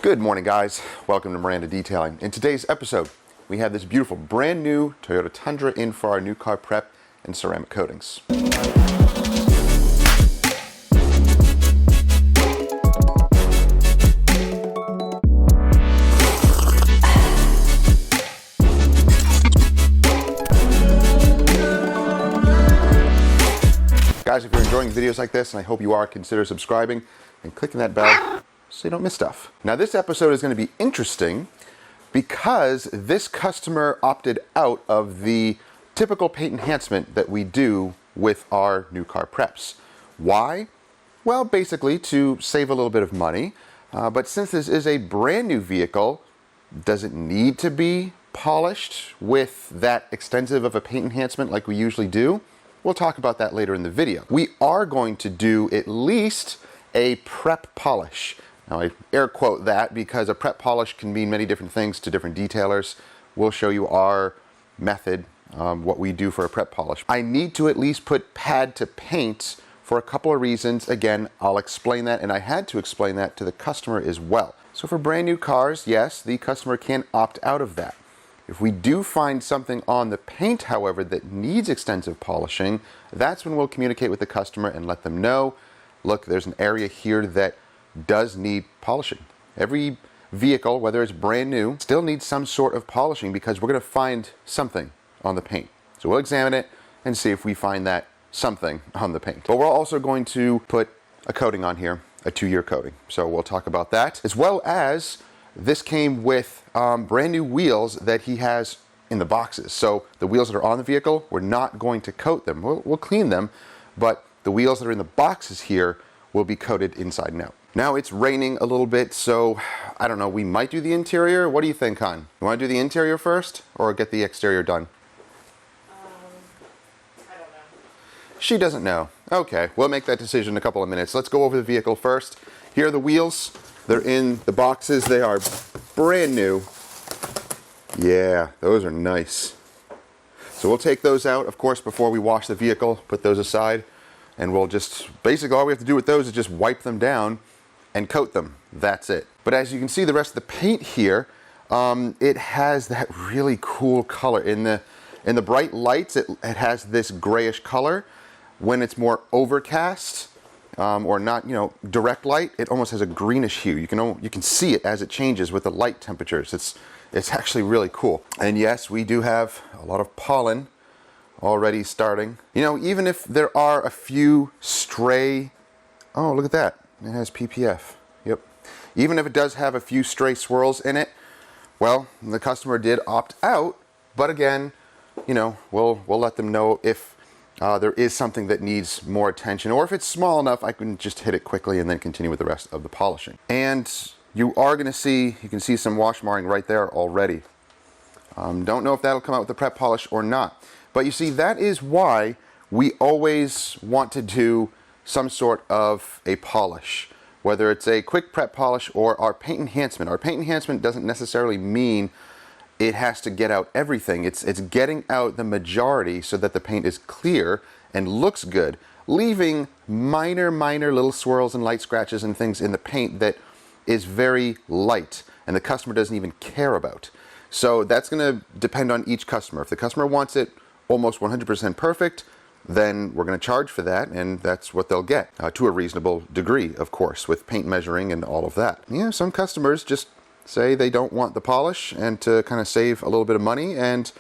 Good morning, guys. Welcome to Miranda Detailing. In today's episode, we have this beautiful brand new Toyota Tundra in for our new car prep and ceramic coatings. Guys, if you're enjoying videos like this, and I hope you are, consider subscribing and clicking that bell so you don't miss stuff. Now, this episode is going to be interesting because this customer opted out of the typical paint enhancement that we do with our new car preps. Why? Well, basically to save a little bit of money, but since this is a brand new vehicle, does it need to be polished with that extensive of a paint enhancement like we usually do? We'll talk about that later in the video. We are going to do at least a prep polish. Now, I air quote that because a prep polish can mean many different things to different detailers. We'll show you our method, what we do for a prep polish. I need to at least put pad to paint for a couple of reasons. Again, I'll explain that, and I had to explain that to the customer as well. So for brand new cars, yes, the customer can opt out of that. If we do find something on the paint, however, that needs extensive polishing, that's when we'll communicate with the customer and let them know, look, there's an area here that does need polishing. Every vehicle, whether it's brand new, still needs some sort of polishing because we're going to find something on the paint. So we'll examine it and see if we find that something on the paint. But we're also going to put a coating on here, a 2-year coating. So we'll talk about that, as well as this came with brand new wheels that he has in the boxes. So the wheels that are on the vehicle, we're not going to coat them. We'll clean them, but the wheels that are in the boxes here will be coated inside and out. Now it's raining a little bit, so I don't know, we might do the interior. What do you think, hon? You want to do the interior first or get the exterior done? I don't know. She doesn't know. Okay, we'll make that decision in a couple of minutes. Let's go over the vehicle first. Here are the wheels. They're in the boxes. They are brand new. Yeah, those are nice. So we'll take those out, of course, before we wash the vehicle, put those aside, and we'll just, basically all we have to do with those is just wipe them down and coat them. That's it. But as you can see, the rest of the paint here, it has that really cool color. In the bright lights, it has this grayish color. When it's more overcast, or not, direct light, it almost has a greenish hue. You can see it as it changes with the light temperatures. It's actually really cool. And yes, we do have a lot of pollen already starting. Even if there are a few stray, oh, look at that. It has PPF. Yep. Even if it does have a few stray swirls in it, well, the customer did opt out, but again, we'll let them know if there is something that needs more attention, or if it's small enough, I can just hit it quickly and then continue with the rest of the polishing. And you can see some wash marring right there already. Don't know if that'll come out with the prep polish or not. But you see, that is why we always want to do some sort of a polish, whether it's a quick prep polish or our paint enhancement. Our paint enhancement doesn't necessarily mean it has to get out everything. It's getting out the majority so that the paint is clear and looks good, leaving minor little swirls and light scratches and things in the paint that is very light and the customer doesn't even care about. So that's going to depend on each customer. If the customer wants it almost 100% perfect, then we're going to charge for that, and that's what they'll get, to a reasonable degree, of course, with paint measuring and all of that. Some customers just say they don't want the polish and to kind of save a little bit of money, and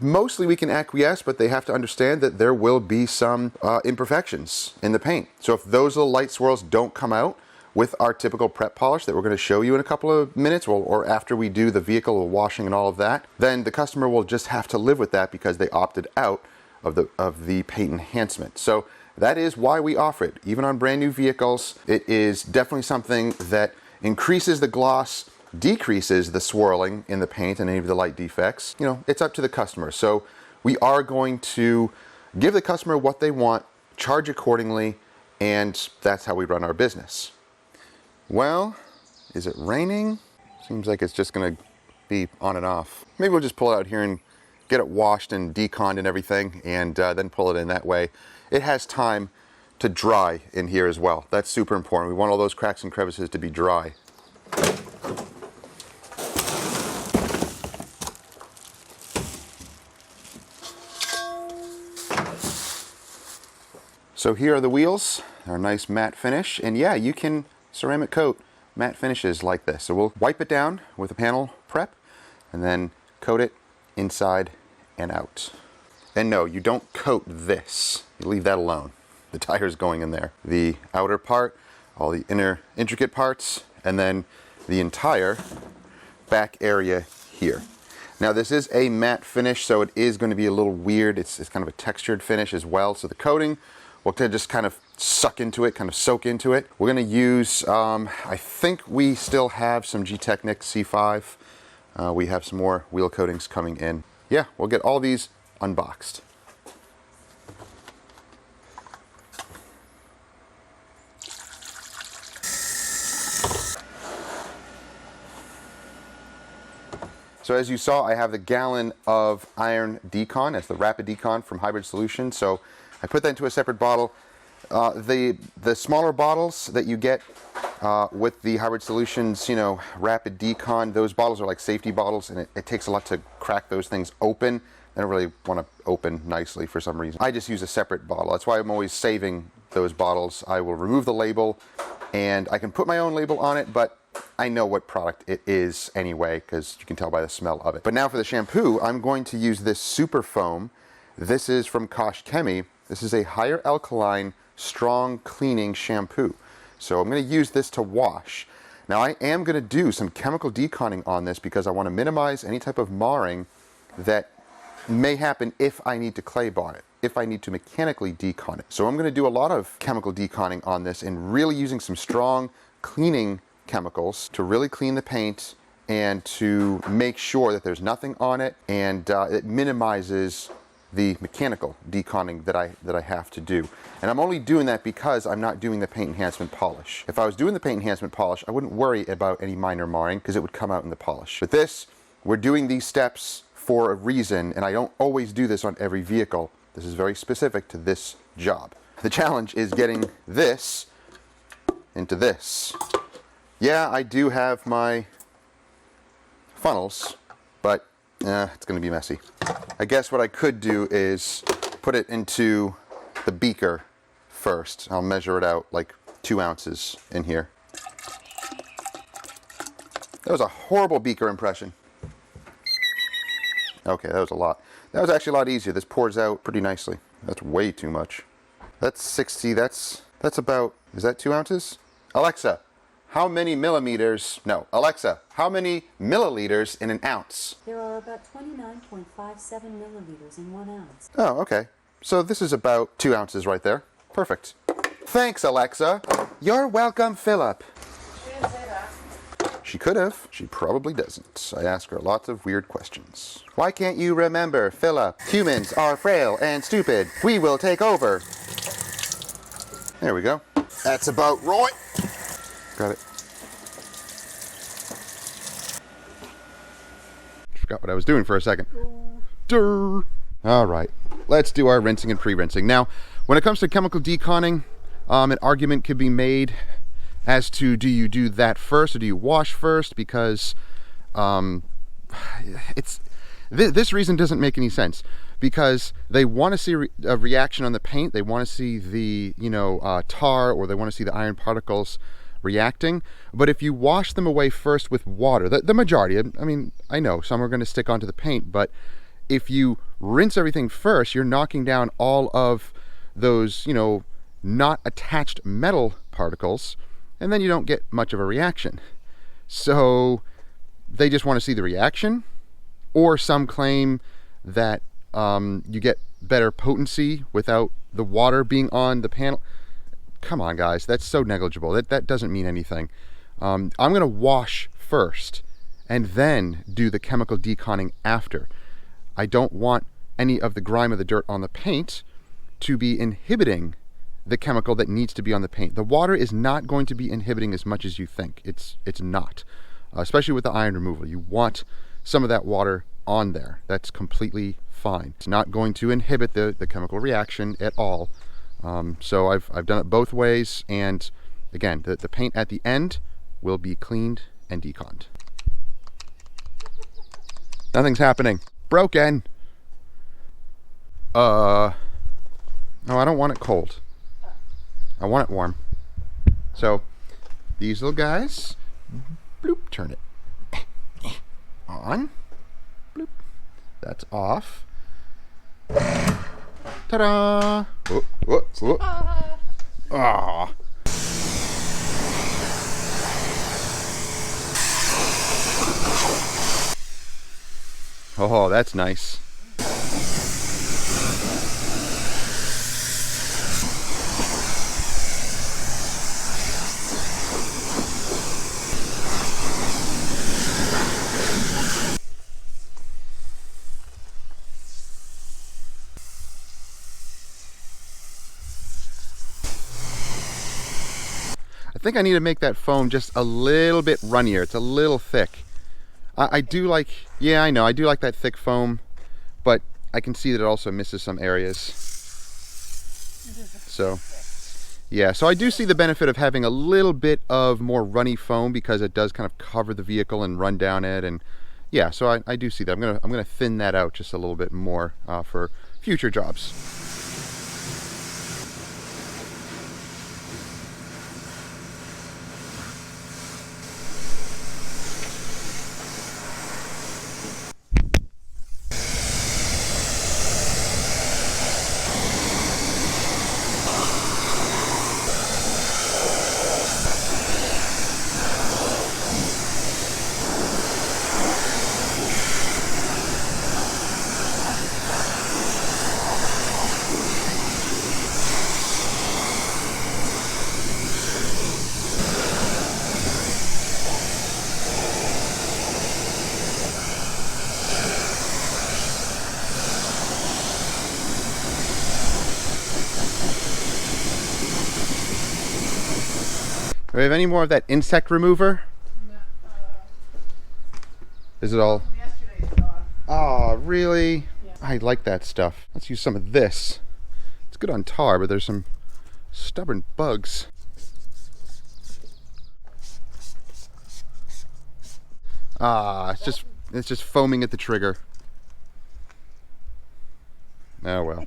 mostly we can acquiesce, but they have to understand that there will be some imperfections in the paint. So if those little light swirls don't come out with our typical prep polish that we're going to show you in a couple of minutes, or after we do the vehicle washing and all of that, then the customer will just have to live with that because they opted out of the paint enhancement. So that is why we offer it. Even on brand new vehicles, it is definitely something that increases the gloss, decreases the swirling in the paint and any of the light defects. It's up to the customer. So we are going to give the customer what they want, charge accordingly, and that's how we run our business. Well, is it raining? Seems like it's just going to be on and off. Maybe we'll just pull it out here and get it washed and deconned and everything, and then pull it in that way. It has time to dry in here as well. That's super important. We want all those cracks and crevices to be dry. So here are the wheels, our nice matte finish, and yeah, you can ceramic coat matte finishes like this. So we'll wipe it down with a panel prep and then coat it inside and out. And no, you don't coat this. You leave that alone. The tire's going in there. The outer part, all the inner intricate parts, and then the entire back area here. Now this is a matte finish, so it is going to be a little weird. It's kind of a textured finish as well. So the coating will just kind of suck into it, kind of soak into it. We're going to use, I think we still have some G-Technic C5. We have some more wheel coatings coming in. Yeah, we'll get all these unboxed. So as you saw, I have the gallon of iron Decon. That's the rapid Decon from Hybrid Solutions. So I put that into a separate bottle. The smaller bottles that you get with the Hybrid Solutions, you know, rapid Decon, those bottles are like safety bottles, and it takes a lot to crack those things open. I don't really want to open nicely for some reason. I just use a separate bottle. That's why I'm always saving those bottles. I will remove the label, and I can put my own label on it, but I know what product it is anyway, because you can tell by the smell of it. But now for the shampoo, I'm going to use this Super Foam. This is from Kosh Chemie. This is a higher alkaline, strong cleaning shampoo. So I'm going to use this to wash. Now I am going to do some chemical deconning on this because I want to minimize any type of marring that may happen if I need to clay bar it, if I need to mechanically decon it. So I'm going to do a lot of chemical deconning on this and really using some strong cleaning chemicals to really clean the paint and to make sure that there's nothing on it, and it minimizes the mechanical deconning that I have to do. And I'm only doing that because I'm not doing the paint enhancement polish. If I was doing the paint enhancement polish, I wouldn't worry about any minor marring because it would come out in the polish. But this, we're doing these steps for a reason, and I don't always do this on every vehicle. This is very specific to this job. The challenge is getting this into this. Yeah, I do have my funnels, but it's going to be messy. I guess what I could do is put it into the beaker first. I'll measure it out like 2 ounces in here. That was a horrible beaker impression. Okay, that was a lot. That was actually a lot easier. This pours out pretty nicely. That's way too much. That's 60, that's about, is that 2 ounces? Alexa, how many milliliters in an ounce? There are about 29.57 milliliters in 1 ounce. Oh, okay. So this is about 2 ounces right there. Perfect. Thanks, Alexa. You're welcome, Philip. She didn't say that. She could have. She probably doesn't. I ask her lots of weird questions. Why can't you remember, Philip? Humans are frail and stupid. We will take over. There we go. That's about right. Got it. Forgot what I was doing for a second. Durr. All right, let's do our rinsing and pre-rinsing. Now, when it comes to chemical deconning, an argument could be made as to, do you do that first or do you wash first? Because this reason doesn't make any sense. Because they want to see a reaction on the paint. They want to see the tar, or they want to see the iron particles reacting. But if you wash them away first with water, the majority, I mean, I know some are going to stick onto the paint, but if you rinse everything first, you're knocking down all of those, not attached metal particles, and then you don't get much of a reaction. So they just want to see the reaction, or some claim that you get better potency without the water being on the panel. Come on, guys, that's so negligible. That doesn't mean anything. I'm going to wash first and then do the chemical deconning after. I don't want any of the grime or the dirt on the paint to be inhibiting the chemical that needs to be on the paint. The water is not going to be inhibiting as much as you think. It's not, especially with the iron removal. You want some of that water on there. That's completely fine. It's not going to inhibit the chemical reaction at all. So I've done it both ways, and again, the paint at the end will be cleaned and deconned. Nothing's happening. Broken. No, I don't want it cold. I want it warm. So these little guys, bloop, turn it on, bloop, that's off. Ta-da! Whoop, whoop, whoop. Ah. Oh, that's nice. I think I need to make that foam just a little bit runnier. It's a little thick. I do like, yeah, I know, I do like that thick foam, but I can see that it also misses some areas. So, yeah, so I do see the benefit of having a little bit of more runny foam because it does kind of cover the vehicle and run down it, and yeah, so I do see that. I'm gonna thin that out just a little bit more for future jobs. Do we have any more of that insect remover? No, Is it all? yesterday's gone. Oh, really? Yeah. I like that stuff. Let's use some of this. It's good on tar, but there's some stubborn bugs. Ah, it's just foaming at the trigger. Oh well.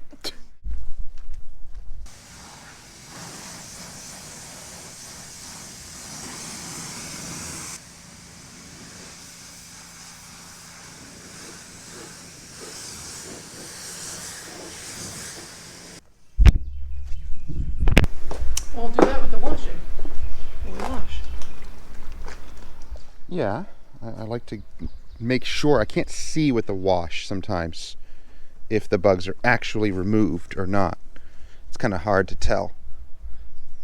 We'll do that with the washing. When we wash. Yeah, I like to make sure. I can't see with the wash sometimes if the bugs are actually removed or not. It's kind of hard to tell.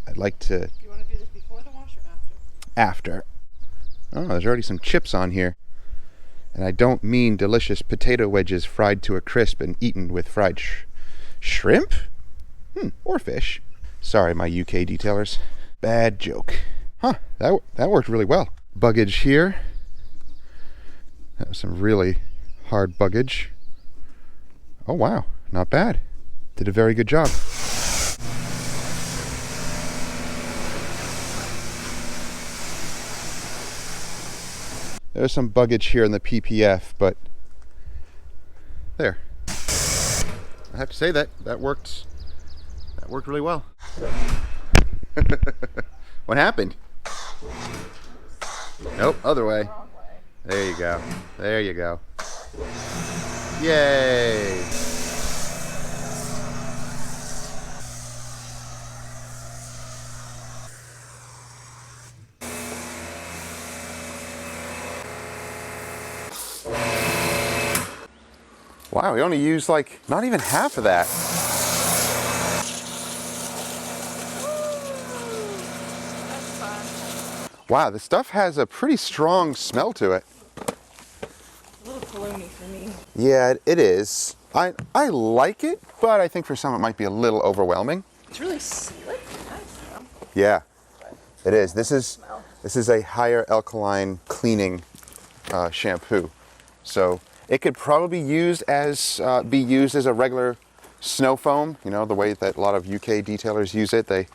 I'd like to Do you want to do this before the wash or after? after. Oh, there's already some chips on here. And I don't mean delicious potato wedges fried to a crisp and eaten with fried shrimp? Or fish. Sorry, my UK detailers. Bad joke. Huh, that worked really well. Buggage here. That was some really hard buggage. Oh wow, not bad. Did a very good job. There's some buggage here in the PPF, but there. I have to say that worked really well. What happened? Nope, other way. Wrong way. There you go. There you go. Yay! Wow, we only used like not even half of that. That's fun. Wow, the stuff has a pretty strong smell to it. A little cologne-y for me. Yeah, it is. I like it, but I think for some it might be a little overwhelming. It's really slick. Nice though. Yeah, it is. This Smell. is a higher alkaline cleaning shampoo, so it could probably be used as a regular snow foam. You know, the way that a lot of UK detailers use it. They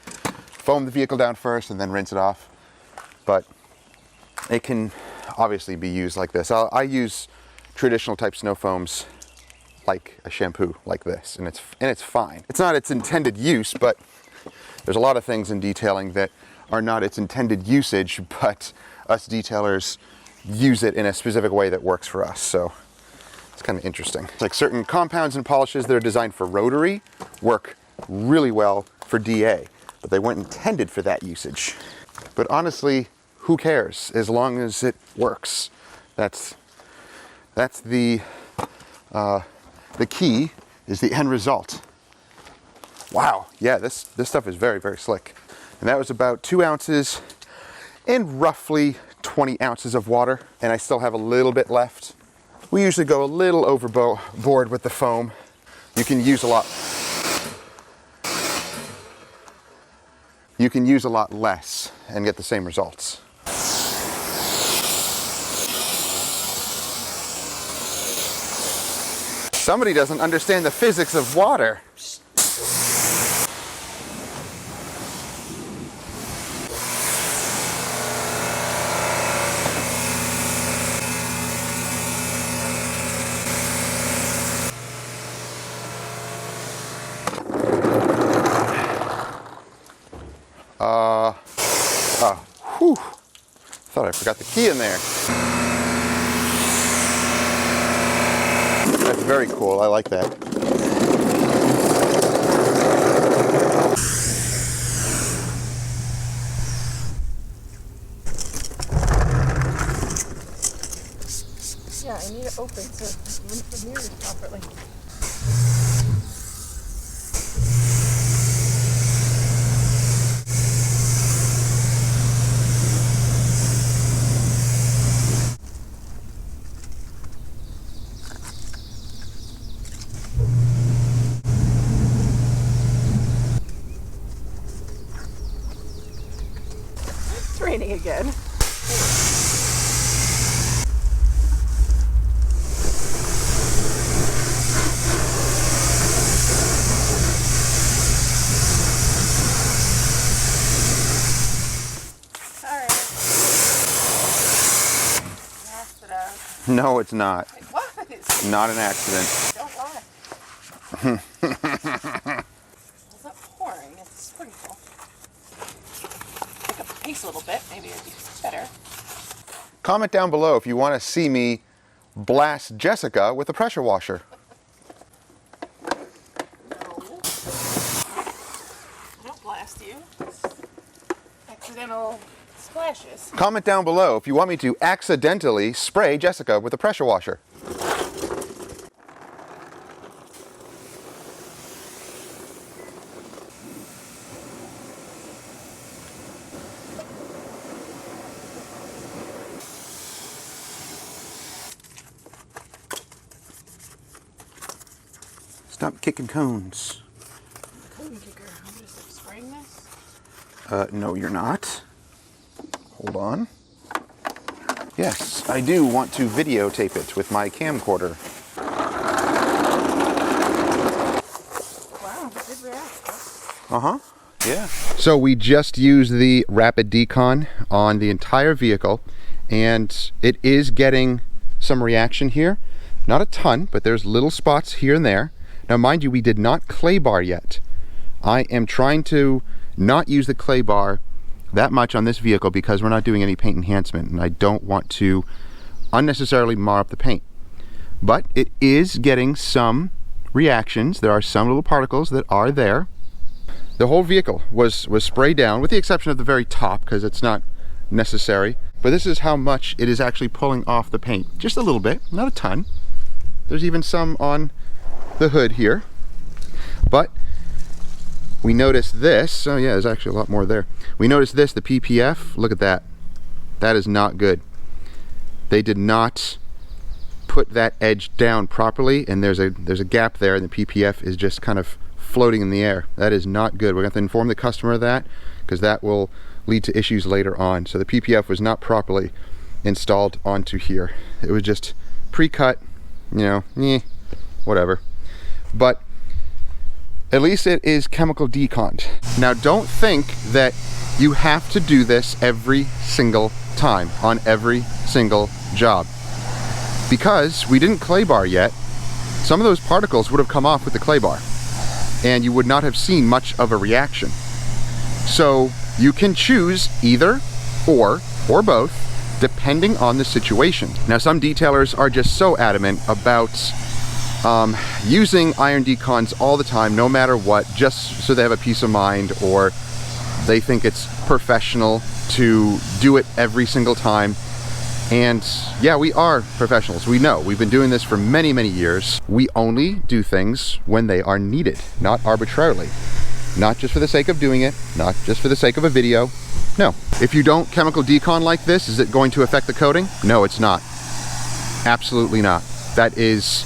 foam the vehicle down first and then rinse it off. But it can obviously be used like this. I use traditional type snow foams like a shampoo like this, and it's fine. It's not its intended use, but There's a lot of things in detailing that are not its intended usage, but us detailers use it in a specific way that works for us. So it's kind of interesting. It's like certain compounds and polishes that are designed for rotary work really well for DA, but they weren't intended for that usage. But honestly, who cares as long as it works? That's the key, is the end result. Wow, yeah, this stuff is very, very slick. And that was about 2 ounces and roughly 20 ounces of water, and I still have a little bit left. We usually go a little overboard with the foam. You can use a lot. You can use a lot less and get the same results. Somebody doesn't understand the physics of water. Whew. Thought I forgot the key in there. That's very cool. I like that. Yeah, I need it open so rinse the mirrors properly. It's raining again. No, it's not. It was. Not an accident. Don't lie. It's not pouring. It's pretty full. Pick up the pace a little bit. Maybe it'd be better. Comment down below if you want to see me blast Jessica with a pressure washer. No. I don't blast you. Accidental splashes. Comment down below if you want me to accidentally spray Jessica with a pressure washer. Stop kicking cones. Cone kicker. I'm just spraying this. No, you're not. Hold on. Yes, I do want to videotape it with my camcorder. Wow, good react. Uh-huh, yeah. So we just used the rapid decon on the entire vehicle, and it is getting some reaction here. Not a ton, but there's little spots here and there. Now mind you, we did not clay bar yet. I am trying to not use the clay bar that much on this vehicle because we're not doing any paint enhancement, and I don't want to unnecessarily mar up the paint. But it is getting some reactions. There are some little particles that are there. The whole vehicle was sprayed down, with the exception of the very top because it's not necessary. But this is how much it is actually pulling off the paint. Just a little bit, not a ton. There's even some on the hood here. But we noticed this. Oh yeah, there's actually a lot more there. We noticed this, the PPF. Look at that. That is not good. They did not put that edge down properly, and there's a gap there, and the PPF is just kind of floating in the air. That is not good. We're going to have to inform the customer of that, because that will lead to issues later on. So the PPF was not properly installed onto here. It was just pre-cut, you know, whatever. But at least it is chemical deconned. Now don't think that you have to do this every single time on every single job, because we didn't clay bar yet. Some of those particles would have come off with the clay bar and you would not have seen much of a reaction. So you can choose either or both, depending on the situation. Now, some detailers are just so adamant about using iron decons all the time, no matter what, just so they have a peace of mind, or they think it's professional to do it every single time. And yeah, we are professionals. We know. We've been doing this for many, many years. We only do things when they are needed, not arbitrarily. Not just for the sake of doing it, not just for the sake of a video. No. If you don't chemical decon like this, is it going to affect the coating? No, it's not. Absolutely not. That is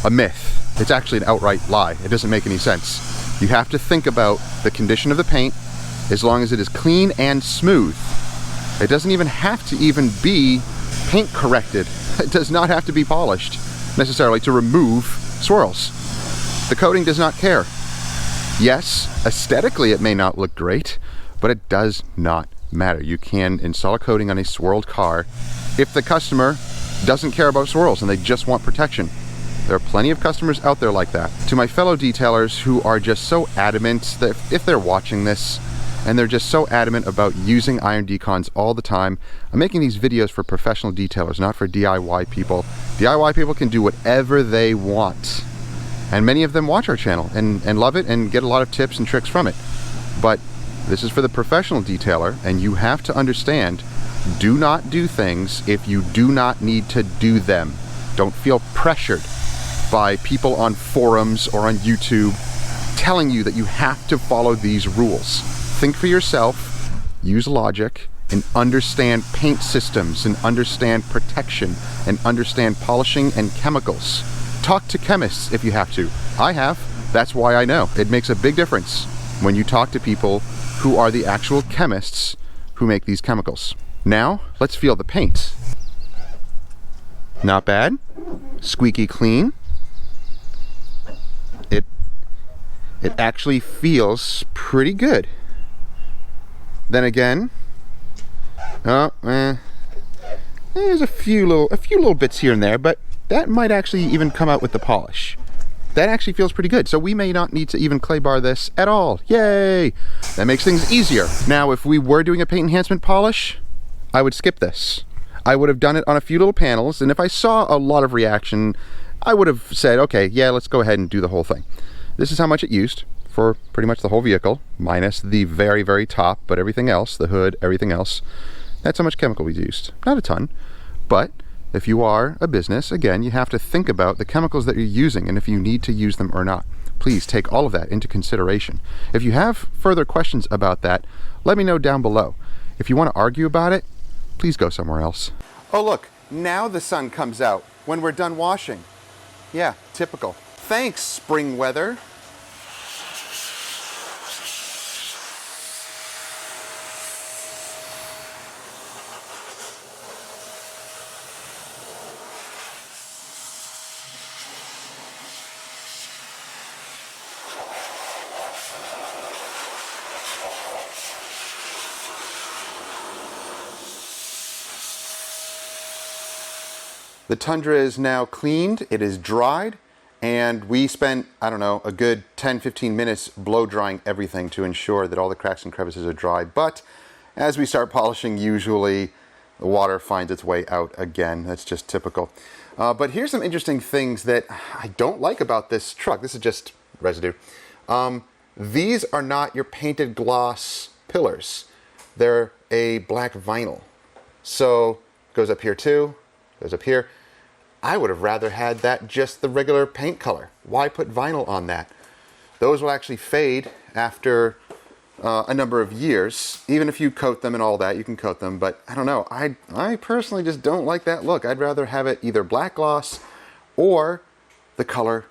a myth. It's actually an outright lie. It doesn't make any sense. You have to think about the condition of the paint. As long as it is clean and smooth, it doesn't even have to even be paint corrected. It does not have to be polished necessarily to remove swirls. The coating does not care. Yes, aesthetically it may not look great, but it does not matter. You can install a coating on a swirled car if the customer doesn't care about swirls and they just want protection. There are plenty of customers out there like that. To my fellow detailers who are just so adamant that if they're watching this and they're just so adamant about using iron decons all the time, I'm making these videos for professional detailers, not for DIY people. DIY people can do whatever they want. And many of them watch our channel and love it and get a lot of tips and tricks from it. But this is for the professional detailer, and you have to understand, do not do things if you do not need to do them. Don't feel pressured by people on forums or on YouTube telling you that you have to follow these rules. Think for yourself, use logic, and understand paint systems, and understand protection, and understand polishing and chemicals. Talk to chemists if you have to. I have. That's why I know. It makes a big difference when you talk to people who are the actual chemists who make these chemicals. Now, let's feel the paint. Not bad. Squeaky clean. It actually feels pretty good. Then again, there's a few little bits here and there, but that might actually even come out with the polish. That actually feels pretty good. So we may not need to even clay bar this at all. Yay! That makes things easier. Now, if we were doing a paint enhancement polish, I would skip this. I would have done it on a few little panels, and if I saw a lot of reaction, I would have said, okay, yeah, let's go ahead and do the whole thing. This is how much it used for pretty much the whole vehicle, minus the very, very top, but everything else, the hood, everything else, that's how much chemical we used. Not a ton, but if you are a business, again, you have to think about the chemicals that you're using and if you need to use them or not. Please take all of that into consideration. If you have further questions about that, let me know down below. If you want to argue about it, please go somewhere else. Oh look, now the sun comes out when we're done washing. Yeah, typical. Thanks, spring weather. The Tundra is now cleaned, it is dried, and we spent, I don't know, a good 10-15 minutes blow drying everything to ensure that all the cracks and crevices are dry. But as we start polishing, usually the water finds its way out again. That's just typical. But here's some interesting things that I don't like about this truck. This is just residue. These are not your painted gloss pillars. They're a black vinyl. So it goes up here too, goes up here. I would have rather had that just the regular paint color. Why put vinyl on that? Those will actually fade after a number of years. Even if you coat them and all that, you can coat them, but I don't know. I personally just don't like that look. I'd rather have it either black gloss or the color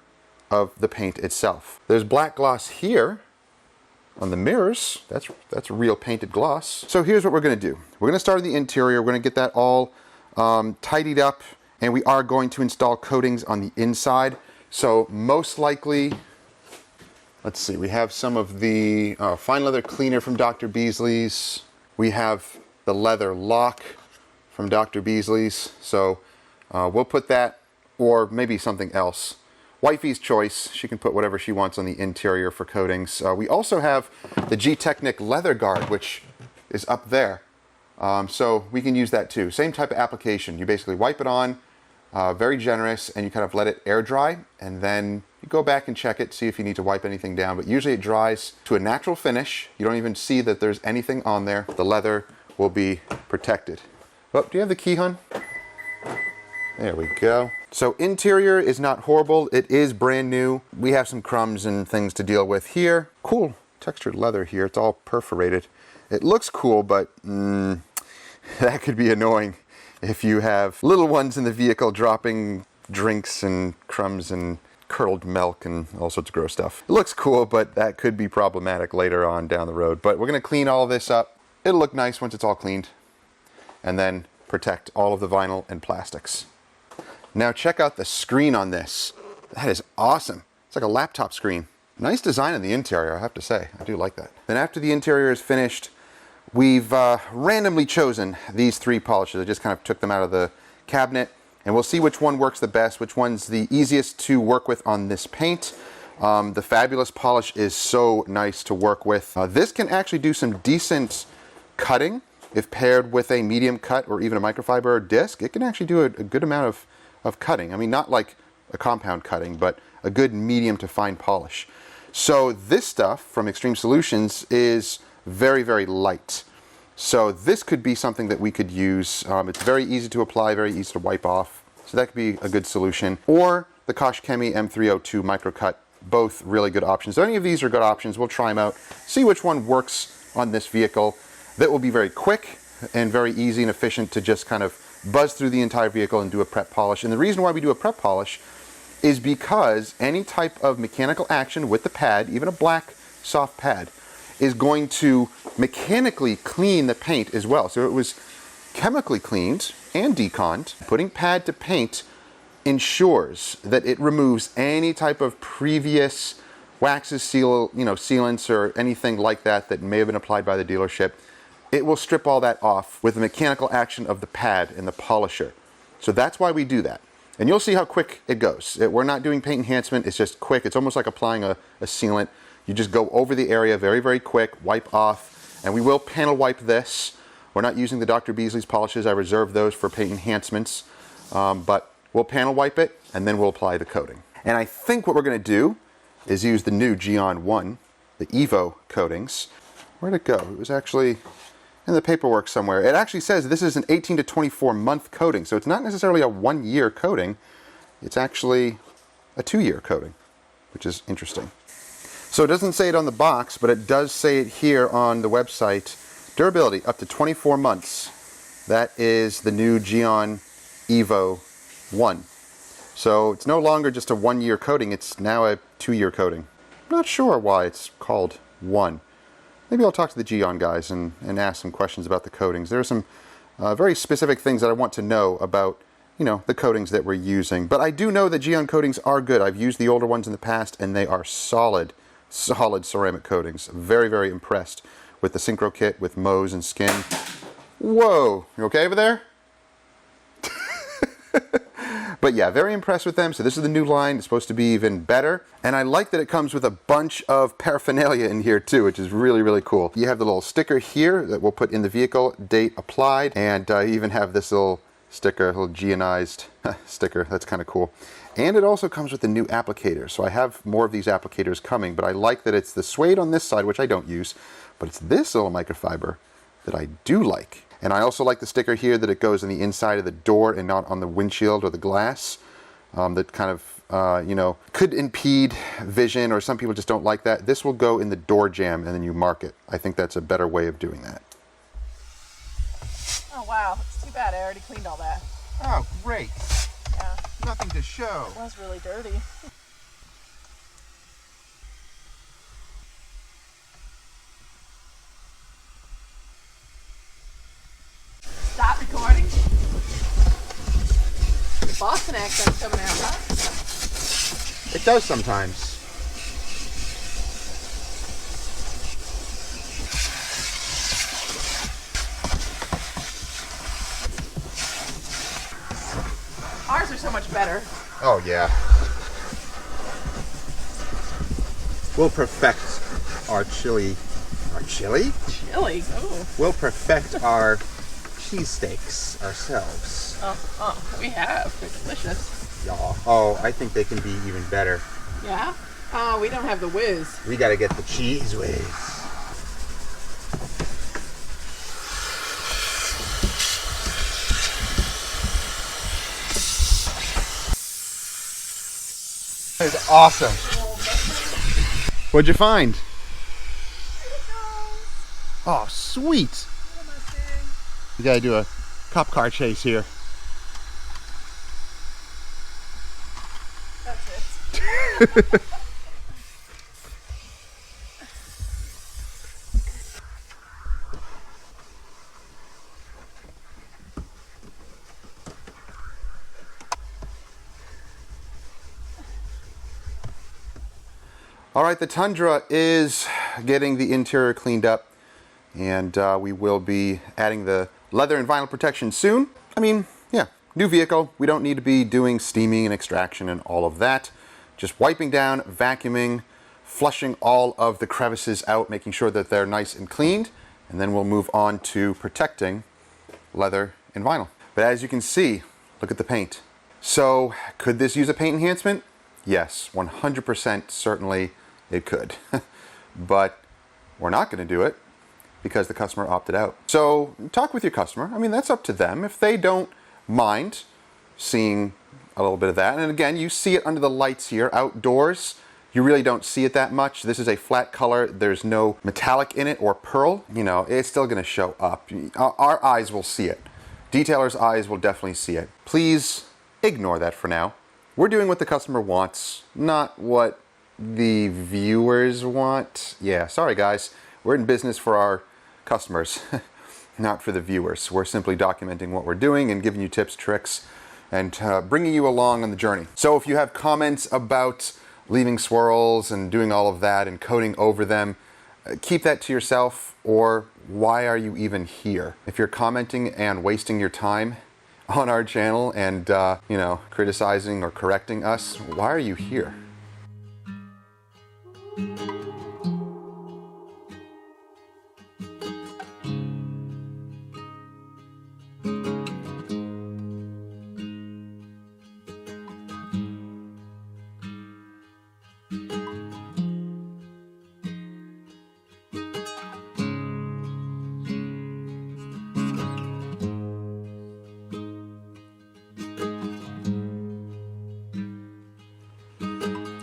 of the paint itself. There's black gloss here on the mirrors. That's real painted gloss. So here's what we're gonna do. We're gonna start in the interior. We're gonna get that all tidied up, and we are going to install coatings on the inside. So most likely, let's see, we have some of the fine leather cleaner from Dr. Beasley's. We have the leather lock from Dr. Beasley's. So we'll put that, or maybe something else, wifey's choice. She can put whatever she wants on the interior for coatings. We also have the G-Technic leather guard, which is up there. So we can use that too. Same type of application. You basically wipe it on, very generous, and you kind of let it air dry, and then you go back and check it, see if you need to wipe anything down. But usually it dries to a natural finish. You don't even see that there's anything on there. The leather will be protected. Oh, do you have the key, hon? There we go. So interior is not horrible. It is brand new. We have some crumbs and things to deal with here. Cool textured leather here. It's all perforated. It looks cool, but that could be annoying if you have little ones in the vehicle dropping drinks and crumbs and curdled milk and all sorts of gross stuff. It looks cool, but that could be problematic later on down the road. But we're going to clean all of this up. It'll look nice once it's all cleaned. And then protect all of the vinyl and plastics. Now check out the screen on this. That is awesome. It's like a laptop screen. Nice design in the interior, I have to say. I do like that. Then after the interior is finished, we've randomly chosen these 3 polishes. I just kind of took them out of the cabinet, and we'll see which one works the best, which one's the easiest to work with on this paint. The Fabulous polish is so nice to work with. This can actually do some decent cutting. If paired with a medium cut or even a microfiber disc, it can actually do a good amount of cutting. I mean, not like a compound cutting, but a good medium to fine polish. So this stuff from Extreme Solutions is very, very light. So this could be something that we could use. It's very easy to apply, very easy to wipe off. So that could be a good solution. Or the Kosh Chemie M302 Microcut, both really good options. So any of these are good options. We'll try them out, see which one works on this vehicle. That will be very quick and very easy and efficient to just kind of buzz through the entire vehicle and do a prep polish. And the reason why we do a prep polish is because any type of mechanical action with the pad, even a black soft pad, is going to mechanically clean the paint as well. So it was chemically cleaned and deconned. Putting pad to paint ensures that it removes any type of previous waxes, sealants, or anything like that that may have been applied by the dealership. It will strip all that off with the mechanical action of the pad and the polisher. So that's why we do that. And you'll see how quick it goes. We're not doing paint enhancement, it's just quick. It's almost like applying a sealant. You just go over the area very, very quick, wipe off, and we will panel wipe this. We're not using the Dr. Beasley's polishes. I reserve those for paint enhancements. But we'll panel wipe it, and then we'll apply the coating. And I think what we're gonna do is use the new Gyeon 1, the EVO coatings. Where'd it go? It was actually in the paperwork somewhere. It actually says this is an 18 to 24 month coating, so it's not necessarily a 1 year coating. It's actually a 2 year coating, which is interesting. So it doesn't say it on the box, but it does say it here on the website. Durability up to 24 months. That is the new Gyeon EVO 1. So it's no longer just a 1 year coating, it's now a 2 year coating. I'm not sure why it's called 1. Maybe I'll talk to the Gyeon guys and ask some questions about the coatings. There are some very specific things that I want to know about, the coatings that we're using. But I do know that Gyeon coatings are good. I've used the older ones in the past, and they are solid ceramic coatings. Very, very impressed with the Synchro kit, with Moe's and Skin. Whoa, you okay over there? But yeah, very impressed with them. So this is the new line. It's supposed to be even better. And I like that it comes with a bunch of paraphernalia in here too, which is really, really cool. You have the little sticker here that we'll put in the vehicle, date applied, and you even have this little sticker, a little Gyeonized sticker. That's kind of cool. And it also comes with the new applicator. So I have more of these applicators coming, but I like that it's the suede on this side, which I don't use, but it's this little microfiber that I do like. And I also like the sticker here that it goes on the inside of the door and not on the windshield or the glass. That kind of, could impede vision, or some people just don't like that. This will go in the door jamb and then you mark it. I think that's a better way of doing that. Oh wow, it's too bad. I already cleaned all that. Oh, great. Yeah, Nothing to show. it was really dirty. Stop recording. The Boston accent's coming out, huh? It does sometimes. Ours are so much better. Oh, yeah. We'll perfect our chili. Our chili? Chili. Oh. We'll perfect our cheesesteaks ourselves. We have. They're delicious. Yeah. Oh, I think they can be even better. Yeah? Oh, we don't have the whiz. We gotta get the cheese whiz. That is awesome. What'd you find? Oh, sweet. You gotta do a cop car chase here. That's it. All right, the Tundra is getting the interior cleaned up, and we will be adding the leather and vinyl protection soon. I mean, yeah, new vehicle. We don't need to be doing steaming and extraction and all of that. Just wiping down, vacuuming, flushing all of the crevices out, making sure that they're nice and cleaned, and then we'll move on to protecting leather and vinyl. But as you can see, look at the paint. So, could this use a paint enhancement? Yes, 100% certainly it could. But we're not going to do it because the customer opted out. So talk with your customer. I mean, that's up to them. If they don't mind seeing a little bit of that, and again, you see it under the lights here. Outdoors, you really don't see it that much. This is a flat color. There's no metallic in it or pearl. You know, it's still going to show up. Our eyes will see it. Detailer's eyes will definitely see it. Please ignore that for now. We're doing what the customer wants, not what the viewers want. Yeah, sorry guys. We're in business for our customers, not for the viewers. We're simply documenting what we're doing and giving you tips, tricks, and bringing you along on the journey. So if you have comments about leaving swirls and doing all of that and coating over them, keep that to yourself, or why are you even here? If you're commenting and wasting your time on our channel and, you know, criticizing or correcting us, why are you here?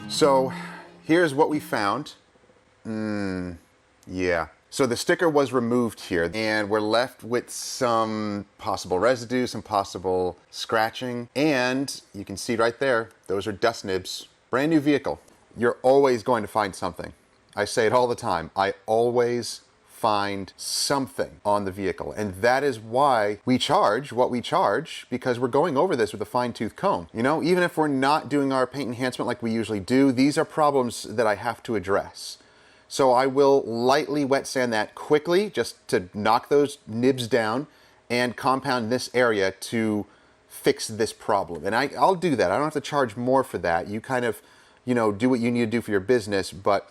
So here's what we found. Yeah. So the sticker was removed here, and we're left with some possible residue, some possible scratching, and you can see right there, those are dust nibs. Brand new vehicle. You're always going to find something. I say it all the time. I always find something on the vehicle, and that is why we charge what we charge, because we're going over this with a fine-tooth comb. You know, even if we're not doing our paint enhancement like we usually do, these are problems that I have to address. So I will lightly wet sand that quickly just to knock those nibs down and compound this area to fix this problem. And I'll do that. I don't have to charge more for that. You kind of, you know, do what you need to do for your business, but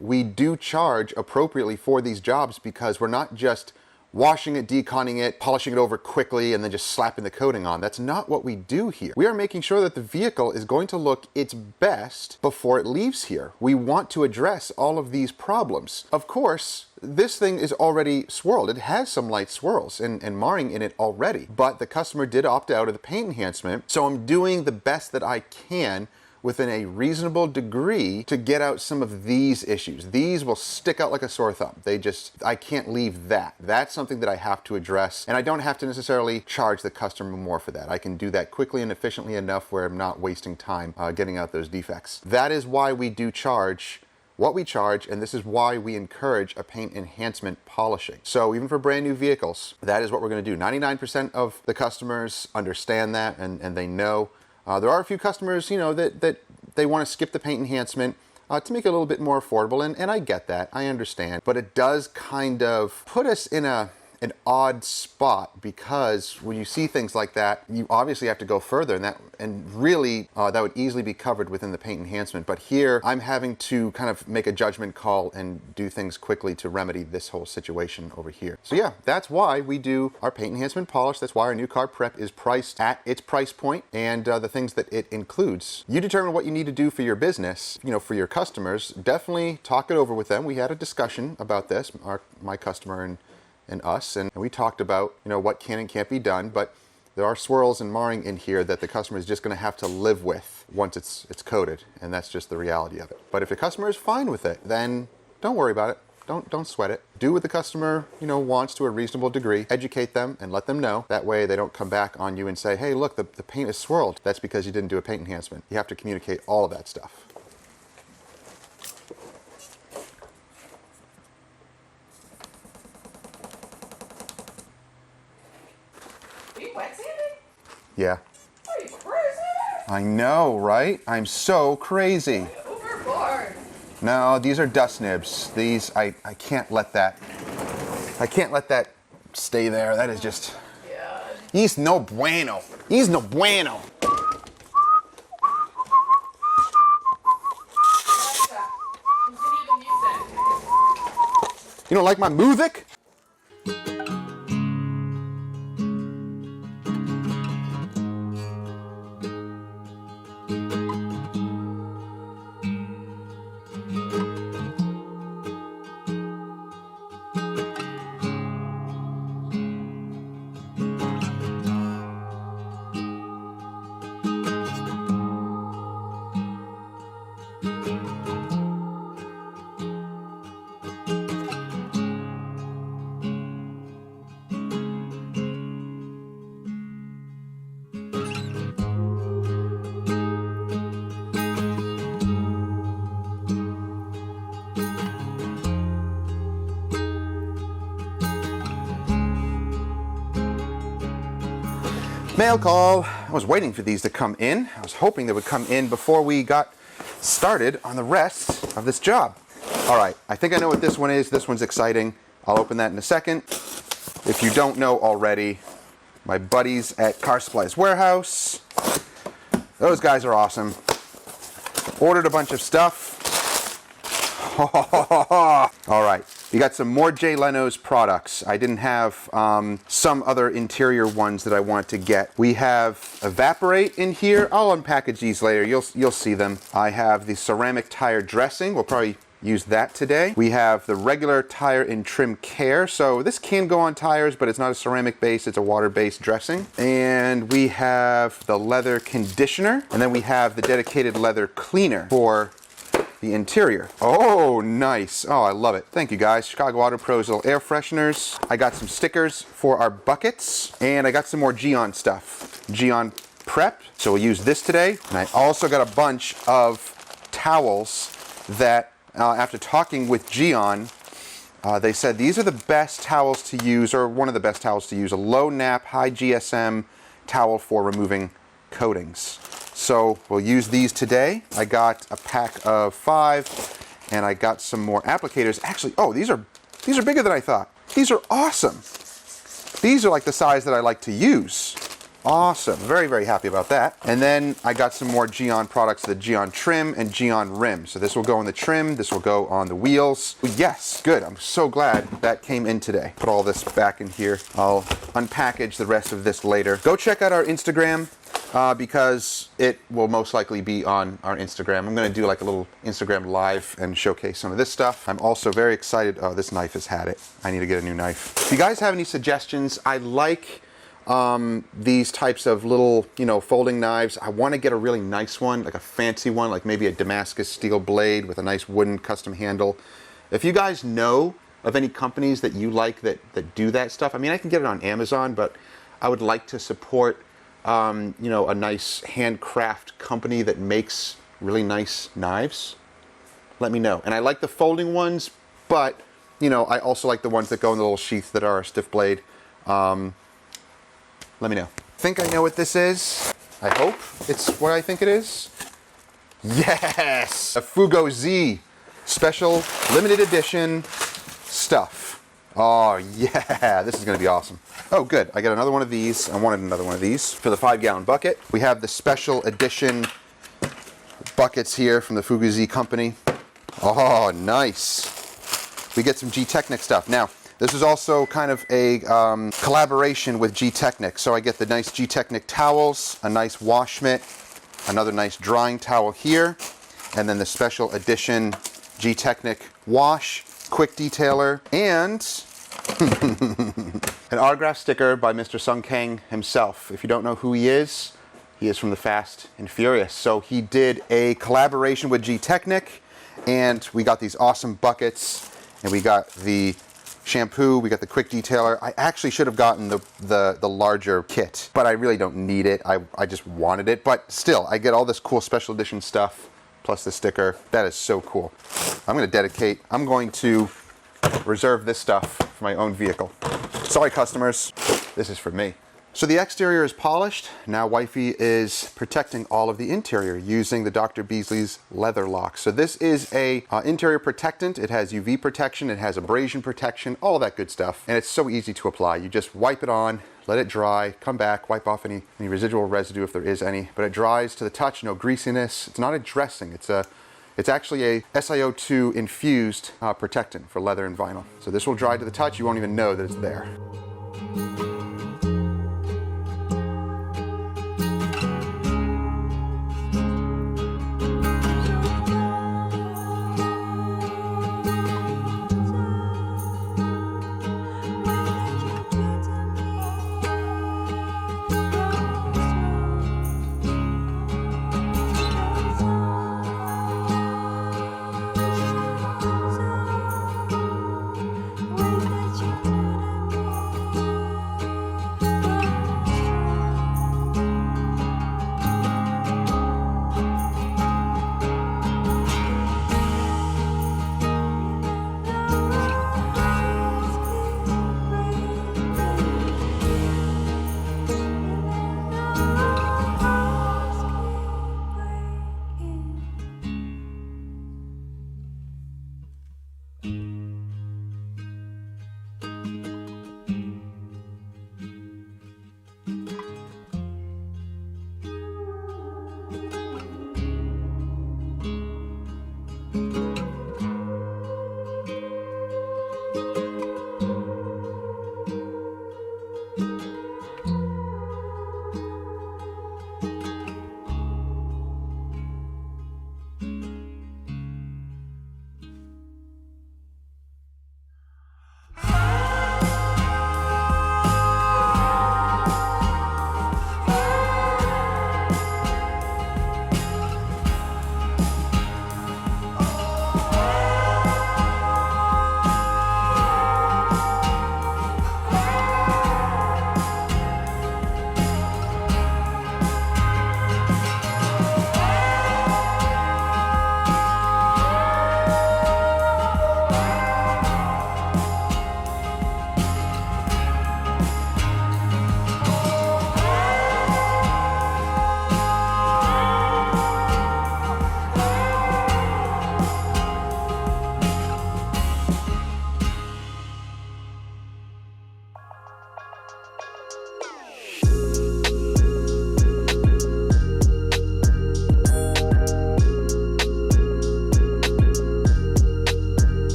we do charge appropriately for these jobs because we're not just washing it, deconning it, polishing it over quickly, and then just slapping the coating on. That's not what we do here. We are making sure that the vehicle is going to look its best before it leaves here. We want to address all of these problems. Of course, this thing is already swirled. It has some light swirls and marring in it already, but the customer did opt out of the paint enhancement, so I'm doing the best that I can within a reasonable degree to get out some of these issues. These will stick out like a sore thumb. I can't leave that. That's something that I have to address, and I don't have to necessarily charge the customer more for that. I can do that quickly and efficiently enough where I'm not wasting time getting out those defects. That is why we do charge what we charge, and this is why we encourage a paint enhancement polishing. So even for brand new vehicles, that is what we're gonna do. 99% of the customers understand that and they know. There are a few customers, you know, that they want to skip the paint enhancement to make it a little bit more affordable, and I get that, I understand. But it does kind of put us in a an odd spot, because when you see things like that, you obviously have to go further, and really that would easily be covered within the paint enhancement. But here I'm having to kind of make a judgment call and do things quickly to remedy this whole situation over here. So yeah, that's why we do our paint enhancement polish. That's why our new car prep is priced at its price point and the things that it includes. You determine what you need to do for your business, you know, for your customers. Definitely talk it over with them. We had a discussion about this, my customer and us, and we talked about, you know, what can and can't be done, but there are swirls and marring in here that the customer is just going to have to live with once it's coated, and that's just the reality of it. But if the customer is fine with it, then don't worry about it. Don't sweat it. Do what the customer, you know, wants to a reasonable degree. Educate them and let them know. That way they don't come back on you and say, hey, look, the paint is swirled. That's because you didn't do a paint enhancement. You have to communicate all of that stuff. Yeah. Are you crazy? I know, right? I'm so crazy. Overboard. No, these are dust nibs. These, I can't let that stay there. That is just, Yeah. he's no bueno. He's no bueno. Continue the music. You don't like my music? Mail call. I was waiting for these to come in. I was hoping they would come in before we got started on the rest of this job. All right, I think I know what this one is. This one's exciting. I'll open that in a second. If you don't know already, my buddies at Car Supplies Warehouse, those guys are awesome. Ordered a bunch of stuff. All right, we got some more Jay Leno's products. I didn't have some other interior ones that I want to get. We have Evaporate in here. I'll unpackage these later. You'll see them. I have the ceramic tire dressing. We'll probably use that today. We have the regular tire and trim care. So this can go on tires, but it's not a ceramic base. It's a water-based dressing. And we have the leather conditioner. And then we have the dedicated leather cleaner for the interior. Oh, nice. Oh, I love it. Thank you, guys. Chicago Auto Pros little air fresheners. I got some stickers for our buckets, and I got some more Gyeon stuff. Gyeon prep. So we'll use this today. And I also got a bunch of towels that, after talking with Gyeon, they said these are the best towels to use, or one of the best towels to use. A low nap, high GSM towel for removing coatings. So we'll use these today. I got a pack of 5, and I got some more applicators. Actually, oh, these are bigger than I thought. These are awesome. These are like the size that I like to use. Awesome. Very, very happy about that. And then I got some more Gyeon products, the Gyeon trim and Gyeon rim. So this will go on the trim, this will go on the wheels. Yes, good. I'm so glad that came in today. Put all this back in here. I'll unpackage the rest of this later. Go check out our Instagram because it will most likely be on our Instagram. I'm going to do like a little Instagram live and showcase some of this stuff. I'm also very excited. Oh, this knife has had it. I need to get a new knife. If you guys have any suggestions, I like these types of little, folding knives. I want to get a really nice one, like a fancy one, like maybe a Damascus steel blade with a nice wooden custom handle. If you guys know of any companies that you like that do that stuff, I mean, I can get it on Amazon, but I would like to support, a nice handcraft company that makes really nice knives. Let me know. And I like the folding ones, but, I also like the ones that go in the little sheath that are a stiff blade. Let me know. I think I know what this is. I hope it's what I think it is. Yes! A Fugu Z special limited edition stuff. Oh yeah, this is gonna be awesome. Oh good, I got another one of these. I wanted another one of these for the 5-gallon bucket. We have the special edition buckets here from the Fugu Z company. Oh, nice. We get some G-Technic stuff. Now, this is also kind of a collaboration with G-Technic. So I get the nice G-Technic towels, a nice wash mitt, another nice drying towel here, and then the special edition G-Technic wash, quick detailer, and an autograph sticker by Mr. Sung Kang himself. If you don't know who he is from the Fast and Furious. So he did a collaboration with G-Technic, and we got these awesome buckets, and we got the shampoo, we got the quick detailer. I actually should have gotten the larger kit, but I really don't need it. I just wanted it, but still, I get all this cool special edition stuff, plus the sticker. That is so cool. I'm going to reserve this stuff for my own vehicle. Sorry, customers, this is for me. So the exterior is polished. Now wifey is protecting all of the interior using the Dr. Beasley's leather lock. So this is a interior protectant. It has UV protection, it has abrasion protection, all that good stuff. And it's so easy to apply. You just wipe it on, let it dry, come back, wipe off any residual residue if there is any. But it dries to the touch, no greasiness. It's not a dressing, it's actually a SiO2 infused protectant for leather and vinyl. So this will dry to the touch, you won't even know that it's there.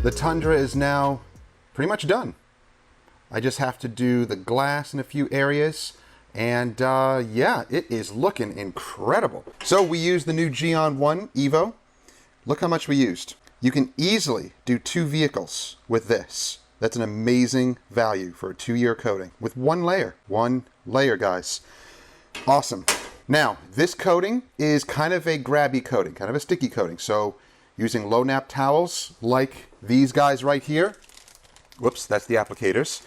The Tundra is now pretty much done. I just have to do the glass in a few areas. And yeah, it is looking incredible. So we used the new Gyeon 1 EVO. Look how much we used. You can easily do 2 vehicles with this. That's an amazing value for a 2-year coating with 1 layer. 1 layer, guys. Awesome. Now, this coating is kind of a grabby coating, kind of a sticky coating. So using low nap towels like these guys right here. Whoops, that's the applicators.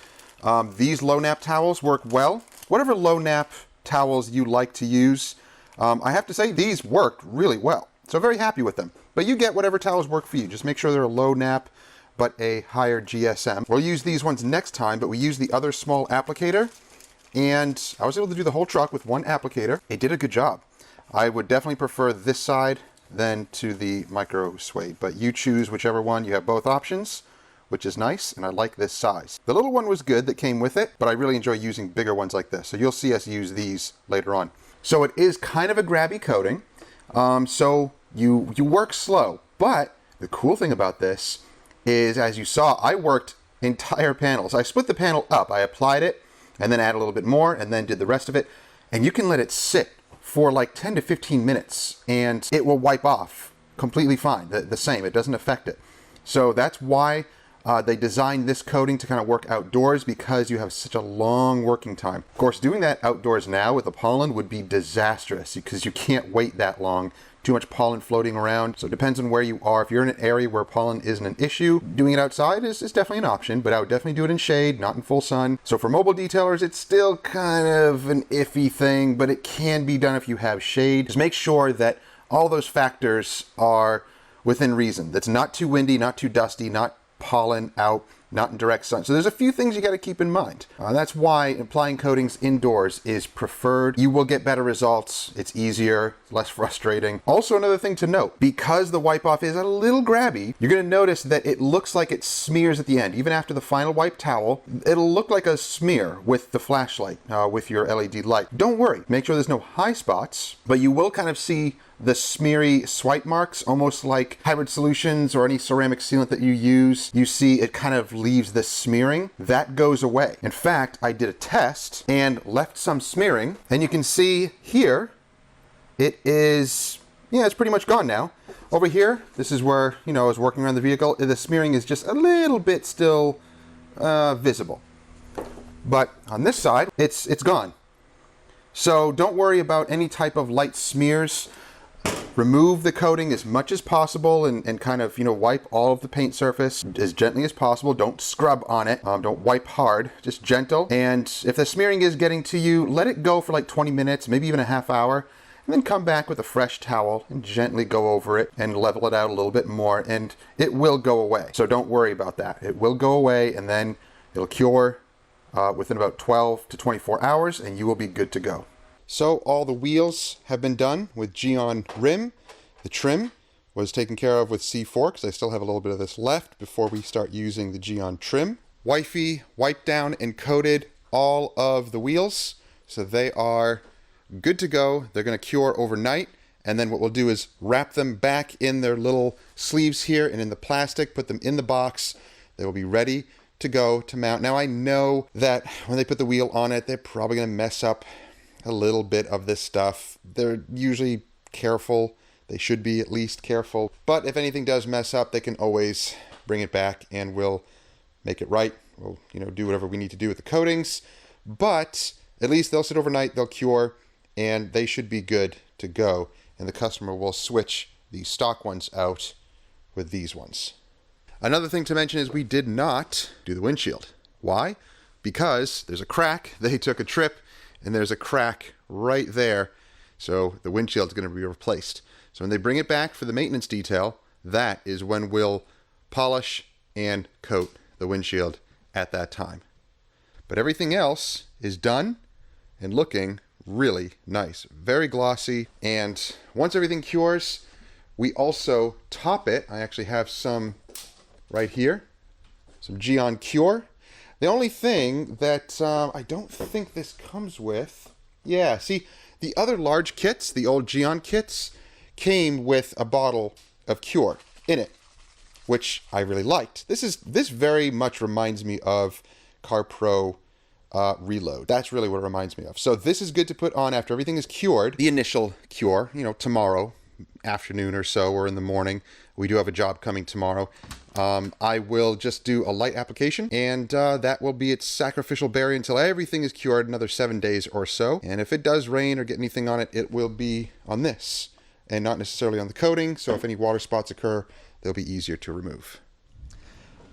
These low nap towels work well. Whatever low nap towels you like to use, I have to say these worked really well. So very happy with them. But you get whatever towels work for you. Just make sure they're a low nap, but a higher GSM. We'll use these ones next time, but we use the other small applicator. And I was able to do the whole truck with 1 applicator. It did a good job. I would definitely prefer this side than to the micro suede, but you choose whichever one. You have both options, which is nice, and I like this size. The little one was good that came with it, but I really enjoy using bigger ones like this. So you'll see us use these later on. So it is kind of a grabby coating. So you work slow, but the cool thing about this is, as you saw, I worked entire panels. I split the panel up. I applied it and then add a little bit more and then did the rest of it. And you can let it sit for like 10 to 15 minutes and it will wipe off completely fine. The same, it doesn't affect it. So that's why they designed this coating to kind of work outdoors, because you have such a long working time. Of course, doing that outdoors now with the pollen would be disastrous because you can't wait that long. Too much pollen floating around. So it depends on where you are. If you're in an area where pollen isn't an issue, doing it outside is definitely an option, but I would definitely do it in shade, not in full sun. So for mobile detailers, it's still kind of an iffy thing, but it can be done if you have shade. Just make sure that all those factors are within reason. That's not too windy, not too dusty, not pollen out, not in direct sun. So there's a few things you got to keep in mind. That's why applying coatings indoors is preferred. You will get better results. It's easier, less frustrating. Also, another thing to note, because the wipe off is a little grabby, you're going to notice that it looks like it smears at the end. Even after the final wipe towel, it'll look like a smear with the flashlight, with your LED light. Don't worry. Make sure there's no high spots, but you will kind of see the smeary swipe marks, almost like hybrid solutions or any ceramic sealant that you use. You see it kind of leaves this smearing. That goes away. In fact, I did a test and left some smearing, and you can see here, it is, yeah, it's pretty much gone now. Over here, this is where, I was working around the vehicle. The smearing is just a little bit still visible. But on this side, it's gone. So don't worry about any type of light smears. Remove the coating as much as possible and kind of, wipe all of the paint surface as gently as possible. Don't scrub on it. Don't wipe hard, just gentle. And if the smearing is getting to you, let it go for like 20 minutes, maybe even a half hour, and then come back with a fresh towel and gently go over it and level it out a little bit more, and it will go away. So don't worry about that. It will go away, and then it'll cure within about 12 to 24 hours, and you will be good to go. So all the wheels have been done with Gyeon rim. The trim was taken care of with C4 because I still have a little bit of this left before we start using the Gyeon trim. Wifey wiped down and coated all of the wheels, so they are good to go. They're going to cure overnight, and then what we'll do is wrap them back in their little sleeves here and in the plastic, put them in the box. They will be ready to go to mount. Now I know that when they put the wheel on it, they're probably going to mess up a little bit of this stuff. They're usually careful. They should be at least careful. But if anything does mess up, they can always bring it back and we'll make it right. We'll, do whatever we need to do with the coatings. But at least they'll sit overnight, they'll cure, and they should be good to go. And the customer will switch the stock ones out with these ones. Another thing to mention is we did not do the windshield. Why? Because there's a crack. They took a trip and there's a crack right there. So the windshield's going to be replaced. So when they bring it back for the maintenance detail, that is when we'll polish and coat the windshield at that time. But everything else is done and looking really nice. Very glossy. And once everything cures, we also top it. I actually have some right here. Some Gyeon Cure. The only thing that I don't think this comes with, yeah, see, the other large kits, the old Gyeon kits, came with a bottle of Cure in it, which I really liked. This very much reminds me of Car Pro reload. That's really what it reminds me of. So this is good to put on after everything is cured. The initial cure, you know, tomorrow afternoon or so, or in the morning. We do have a job coming tomorrow. I will just do a light application, and that will be its sacrificial berry until everything is cured, another 7 days or so. And if it does rain or get anything on it, it will be on this and not necessarily on the coating. So if any water spots occur, they'll be easier to remove.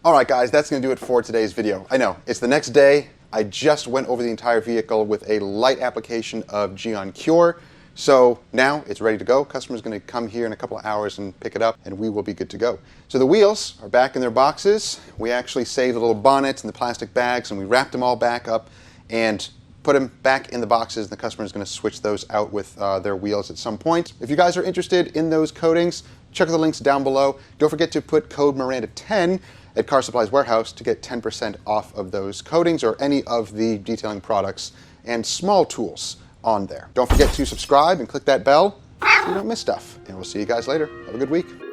All right, guys, that's going to do it for today's video. I know, it's the next day. I just went over the entire vehicle with a light application of Gyeon Cure. So now it's ready to go. Customer's going to come here in a couple of hours and pick it up, and we will be good to go. So the wheels are back in their boxes. We actually saved the little bonnets and the plastic bags, and we wrapped them all back up and put them back in the boxes. The customer is going to switch those out with their wheels at some point. If you guys are interested in those coatings, check out the links down below. Don't forget to put code Miranda10 at Car Supplies Warehouse to get 10% off of those coatings or any of the detailing products and small tools on there. Don't forget to subscribe and click that bell so you don't miss stuff. And we'll see you guys later. Have a good week.